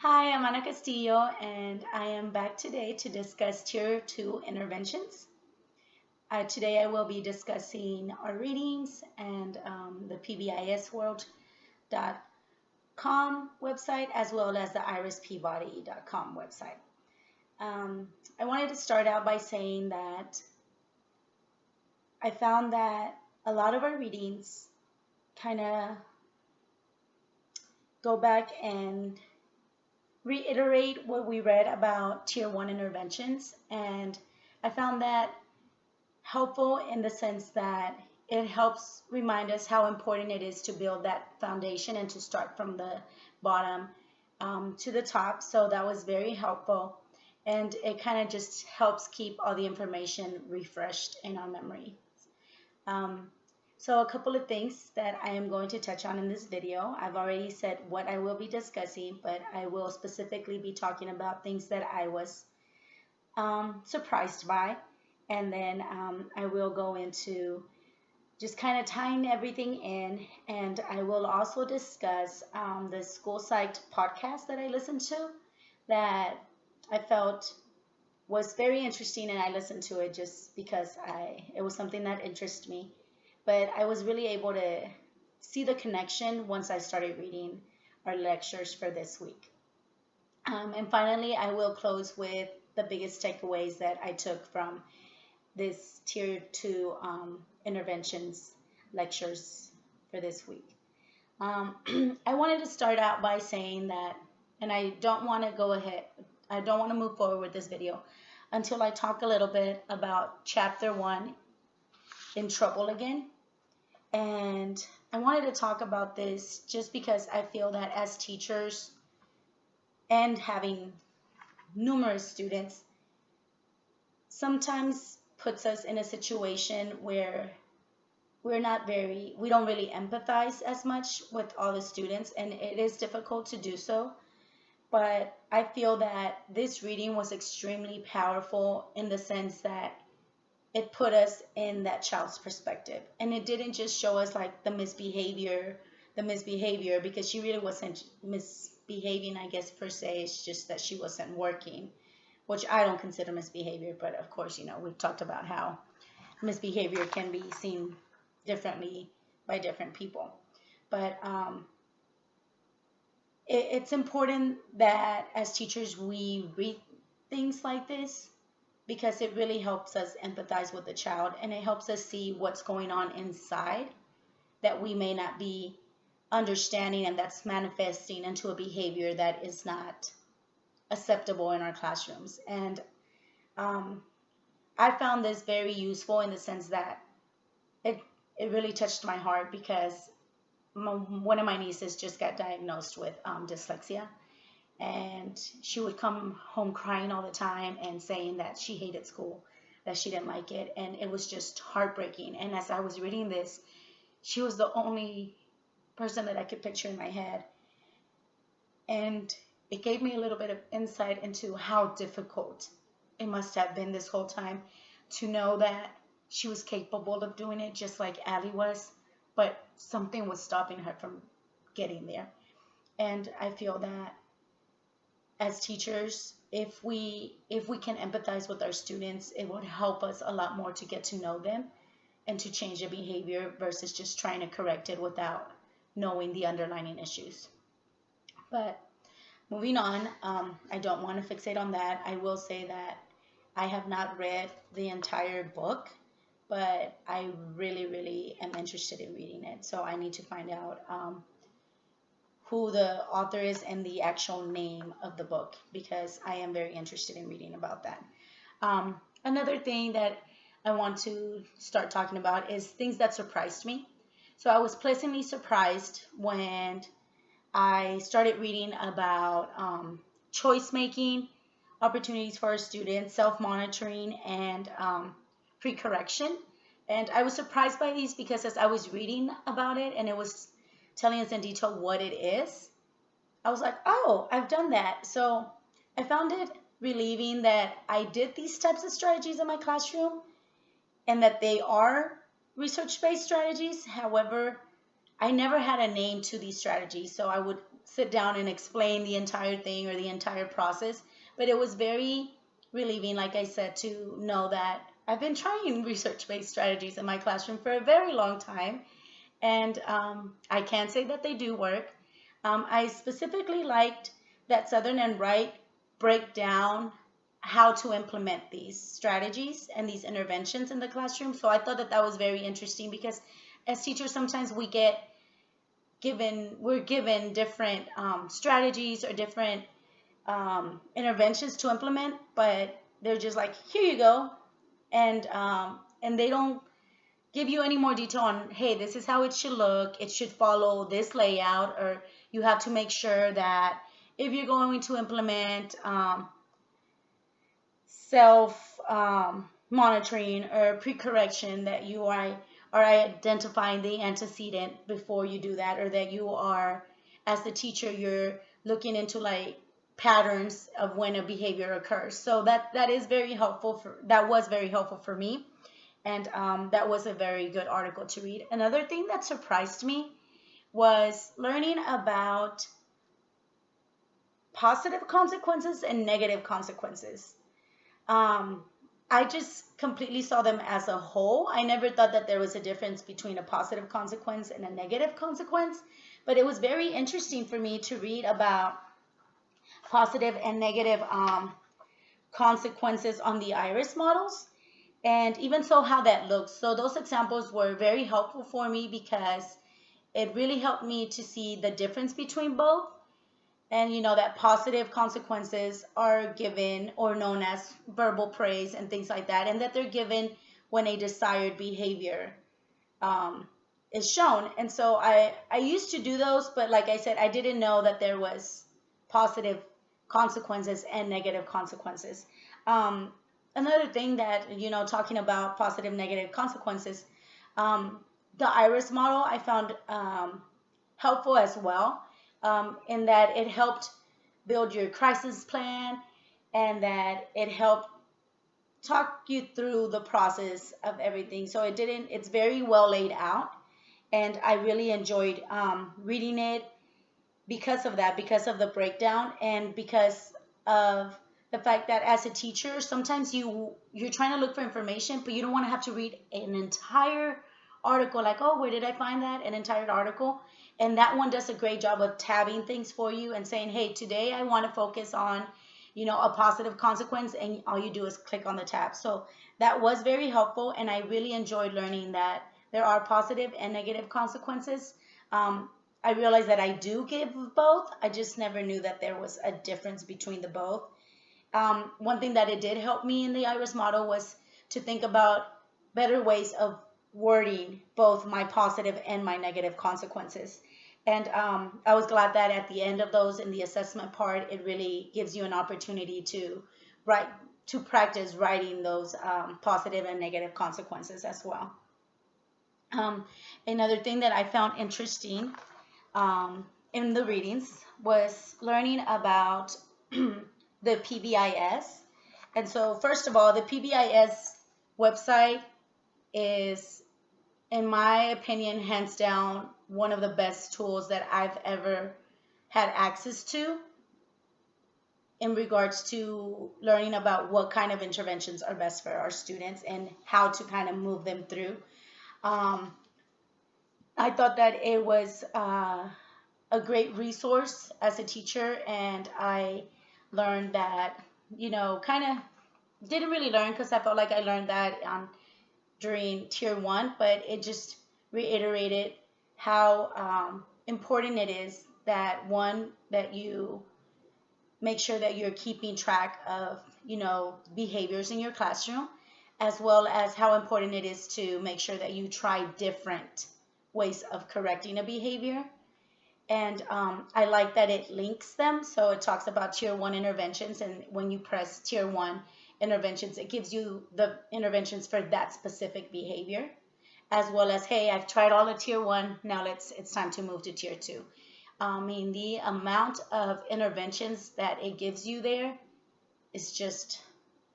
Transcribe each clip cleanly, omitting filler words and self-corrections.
Hi, I'm Ana Castillo, and I am back today to discuss Tier 2 interventions. Today I will be discussing our readings and the PBISworld.com website as well as the irispeabody.com website. I wanted to start out by saying that I found that a lot of our readings kind of go back and reiterate what we read about Tier 1 interventions, and I found that helpful in the sense that it helps remind us how important it is to build that foundation and to start from the bottom to the top. So that was very helpful. And it kind of just helps keep all the information refreshed in our memory. Um, so a couple of things that I am going to touch on in this video. I've already said what I will be discussing, but I will specifically be talking about things that I was surprised by. And then I will go into just kind of tying everything in. And I will also discuss the School Psyched podcast that I listened to that I felt was very interesting, and I listened to it just because it was something that interested me. But I was really able to see the connection once I started reading our lectures for this week. And finally, I will close with the biggest takeaways that I took from this Tier 2 interventions lectures for this week. I wanted to start out by saying that, and I don't want to go ahead, I don't want to move forward with this video until I talk a little bit about Chapter 1, In Trouble Again. And I wanted to talk about this just because I feel that as teachers and having numerous students, sometimes puts us in a situation where we don't really empathize as much with all the students, and it is difficult to do so. But I feel that this reading was extremely powerful in the sense that it put us in that child's perspective. And it didn't just show us like the misbehavior, because she really wasn't misbehaving, I guess, per se. It's just that she wasn't working, which I don't consider misbehavior. But of course, we've talked about how misbehavior can be seen differently by different people. But it's important that as teachers we read things like this because it really helps us empathize with the child, and it helps us see what's going on inside that we may not be understanding, and that's manifesting into a behavior that is not acceptable in our classrooms. And I found this very useful in the sense that it it really touched my heart because one of my nieces just got diagnosed with dyslexia, and she would come home crying all the time and saying that she hated school, that she didn't like it, and it was just heartbreaking. And as I was reading this, she was the only person that I could picture in my head, and it gave me a little bit of insight into how difficult it must have been this whole time to know that she was capable of doing it just like Allie was, but something was stopping her from getting there. And I feel that as teachers, if we can empathize with our students, it would help us a lot more to get to know them and to change the behavior versus just trying to correct it without knowing the underlying issues. But moving on, I don't want to fixate on that. I will say that I have not read the entire book, but I really, really am interested in reading it. So I need to find out who the author is and the actual name of the book because I am very interested in reading about that. Another thing that I want to start talking about is things that surprised me. So I was pleasantly surprised when I started reading about choice making, opportunities for our students, self monitoring, and pre correction. And I was surprised by these because as I was reading about it and it was telling us in detail what it is, I was like, oh, I've done that. So I found it relieving that I did these types of strategies in my classroom and that they are research based strategies. However, I never had a name to these strategies. So I would sit down and explain the entire thing or the entire process, but it was very relieving, like I said, to know that I've been trying research-based strategies in my classroom for a very long time, and I can say that they do work. I specifically liked that Southern and Wright break down how to implement these strategies and these interventions in the classroom. So I thought that that was very interesting because as teachers, sometimes we're given different strategies or different interventions to implement, but they're just like, here you go, and they don't give you any more detail on, hey, this is how it should look. It should follow this layout, or you have to make sure that if you're going to implement self monitoring or pre-correction, that you are identifying the antecedent before you do that, or that you are, as the teacher, you're looking into like patterns of when a behavior occurs. So that is very helpful that was very helpful for me, and that was a very good article to read. Another thing that surprised me was learning about positive consequences and negative consequences. Um, I just completely saw them as a whole. I never thought that there was a difference between a positive consequence and a negative consequence, but it was very interesting for me to read about positive and negative consequences on the iris models, and even so how that looks. So those examples were very helpful for me because it really helped me to see the difference between both, and that positive consequences are given or known as verbal praise and things like that, and that they're given when a desired behavior is shown. And so I used to do those, but like I said, I didn't know that there was positive consequences and negative consequences. Another thing that, talking about positive negative consequences, the iris model I found helpful as well, in that it helped build your crisis plan, and that it helped talk you through the process of everything. So it's very well laid out, and I really enjoyed reading it because of that, because of the breakdown, and because of the fact that as a teacher, sometimes you're trying to look for information, but you don't want to have to read an entire article, like, oh, where did I find that? An entire article. And that one does a great job of tabbing things for you and saying, hey, today I want to focus on, a positive consequence, and all you do is click on the tab. So that was very helpful, and I really enjoyed learning that there are positive and negative consequences. I realized that I do give both. I just never knew that there was a difference between the both. One thing that it did help me in the iris model was to think about better ways of wording both my positive and my negative consequences. And I was glad that at the end of those, in the assessment part, it really gives you an opportunity to practice writing those positive and negative consequences as well. Another thing that I found interesting in the readings was learning about the PBIS. And so, first of all, the PBIS website is, in my opinion, hands down, one of the best tools that I've ever had access to in regards to learning about what kind of interventions are best for our students and how to kind of move them through. I thought that it was a great resource as a teacher, and I learned that, kind of didn't really learn, because I felt like I learned that during tier 1, but it just reiterated how important it is that you make sure that you're keeping track of, behaviors in your classroom, as well as how important it is to make sure that you try different ways of correcting a behavior. And I like that it links them. So it talks about tier 1 interventions, and when you press tier 1 interventions, it gives you the interventions for that specific behavior, as well as, hey, I've tried all of tier 1, now it's time to move to tier 2. I mean, the amount of interventions that it gives you there is just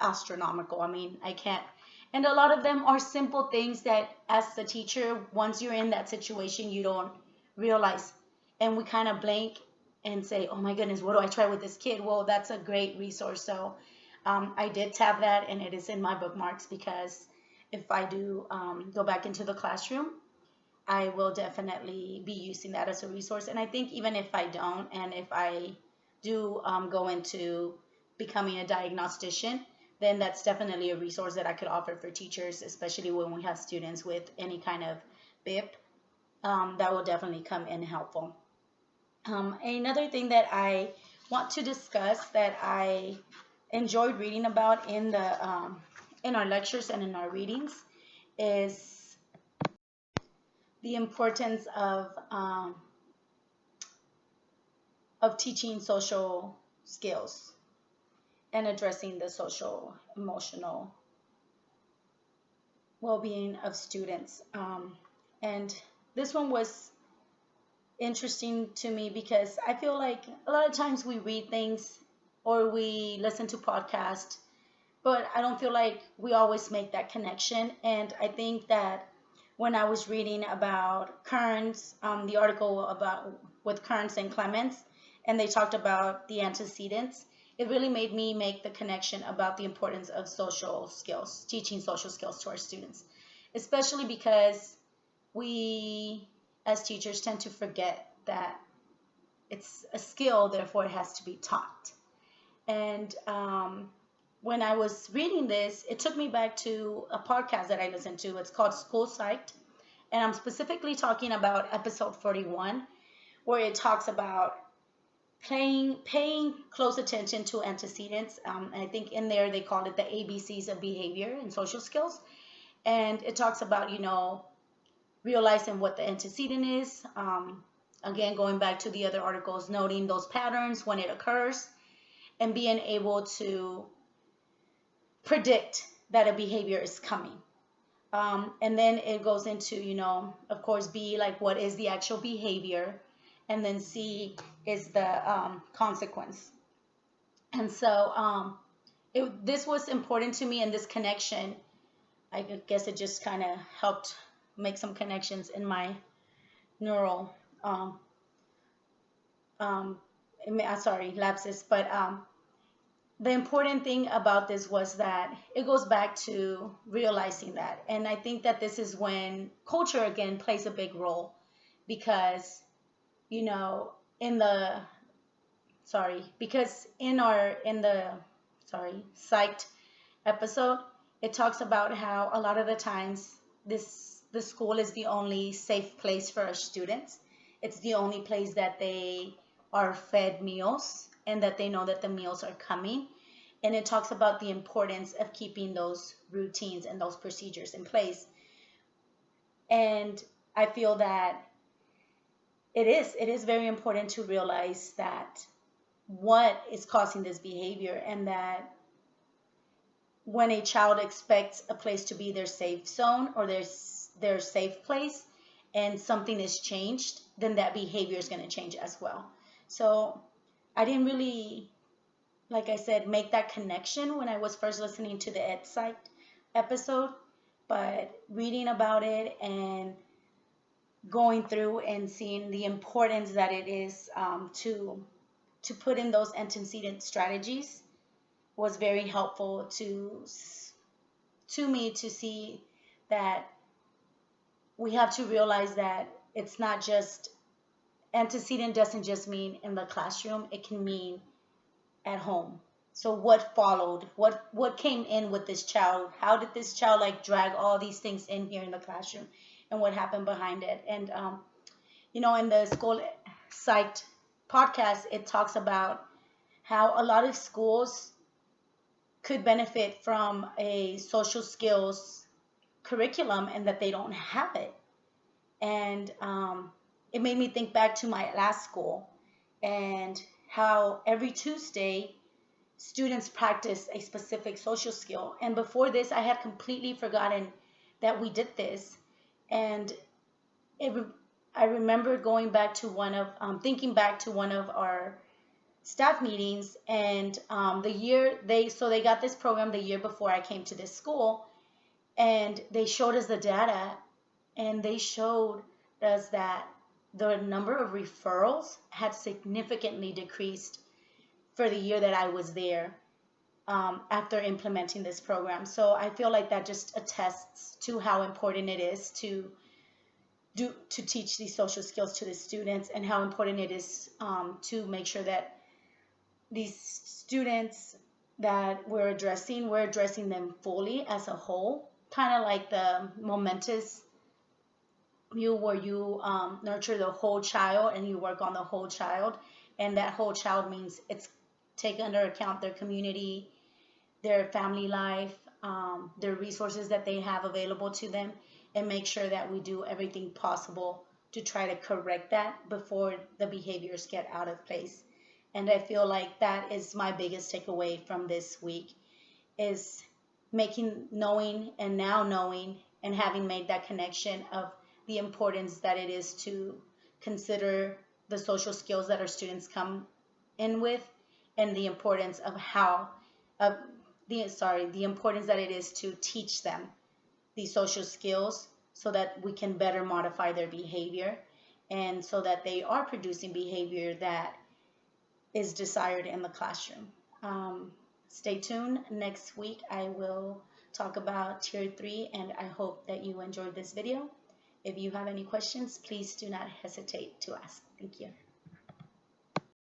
astronomical. I mean, I can't. And a lot of them are simple things that, as the teacher, once you're in that situation, you don't realize. And we kind of blink and say, oh my goodness, what do I try with this kid? Well, that's a great resource. So I did tab that, and it is in my bookmarks, because if I do go back into the classroom, I will definitely be using that as a resource. And I think even if I don't, and if I do go into becoming a diagnostician, then that's definitely a resource that I could offer for teachers, especially when we have students with any kind of BIP. That will definitely come in helpful. Another thing that I want to discuss that I enjoyed reading about in our lectures and in our readings is the importance of teaching social skills and addressing the social emotional well-being of students. And this one was interesting to me because I feel like a lot of times we read things or we listen to podcasts, but I don't feel like we always make that connection. And I think that when I was reading about Kearns, the article about with Kearns and Clements, and they talked about the antecedents, it really made me make the connection about the importance of social skills, teaching social skills to our students, especially because we as teachers tend to forget that it's a skill, therefore it has to be taught. And when I was reading this, it took me back to a podcast that I listened to. It's called School Psyched. And I'm specifically talking about episode 41, where it talks about paying close attention to antecedents. I think in there they call it the ABCs of behavior and social skills. And it talks about, realizing what the antecedent is. Again, going back to the other articles, noting those patterns when it occurs and being able to predict that a behavior is coming. And then it goes into, of course, B, like what is the actual behavior, and then C is the consequence. And so this was important to me, and this connection, I guess it just kind of helped make some connections in my neural, sorry, lapses. But the important thing about this was that it goes back to realizing that. And I think that this is when culture again plays a big role, because, in the, psyched episode, it talks about how a lot of the times the school is the only safe place for our students. It's the only place that they are fed meals and that they know that the meals are coming. And it talks about the importance of keeping those routines and those procedures in place. And I feel that it is very important to realize that what is causing this behavior, and that when a child expects a place to be their safe zone or their safe place, and something is changed, then that behavior is going to change as well. So I didn't really, like I said, make that connection when I was first listening to the Ed Psych episode, but reading about it and going through and seeing the importance that it is to put in those antecedent strategies was very helpful to me, to see that we have to realize that it's not just antecedent doesn't just mean in the classroom, it can mean at home. So what followed, what came in with this child, how did this child like drag all these things in here in the classroom, and what happened behind it. And in the School Psyched podcast, it talks about how a lot of schools could benefit from a social skills curriculum and that they don't have it. And it made me think back to my last school and how every Tuesday students practice a specific social skill. And before this, I had completely forgotten that we did this. And I remember going back to thinking back to one of our staff meetings, and they got this program the year before I came to this school, and they showed us the data, and they showed us that the number of referrals had significantly decreased for the year that I was there, after implementing this program. So I feel like that just attests to how important it is to teach these social skills to the students, and how important it is, to make sure that these students that we're addressing them fully as a whole, kind of like the momentous view where you, nurture the whole child and you work on the whole child. And that whole child means it's take under account their community, their family life, their resources that they have available to them, and make sure that we do everything possible to try to correct that before the behaviors get out of place. And I feel like that is my biggest takeaway from this week, is knowing and now knowing and having made that connection of the importance that it is to consider the social skills that our students come in with, and the importance of how of the importance that it is to teach them these social skills, so that we can better modify their behavior, and so that they are producing behavior that is desired in the classroom. Stay tuned. Next week I will talk about Tier 3, and I hope that you enjoyed this video. If you have any questions, please do not hesitate to ask. Thank you.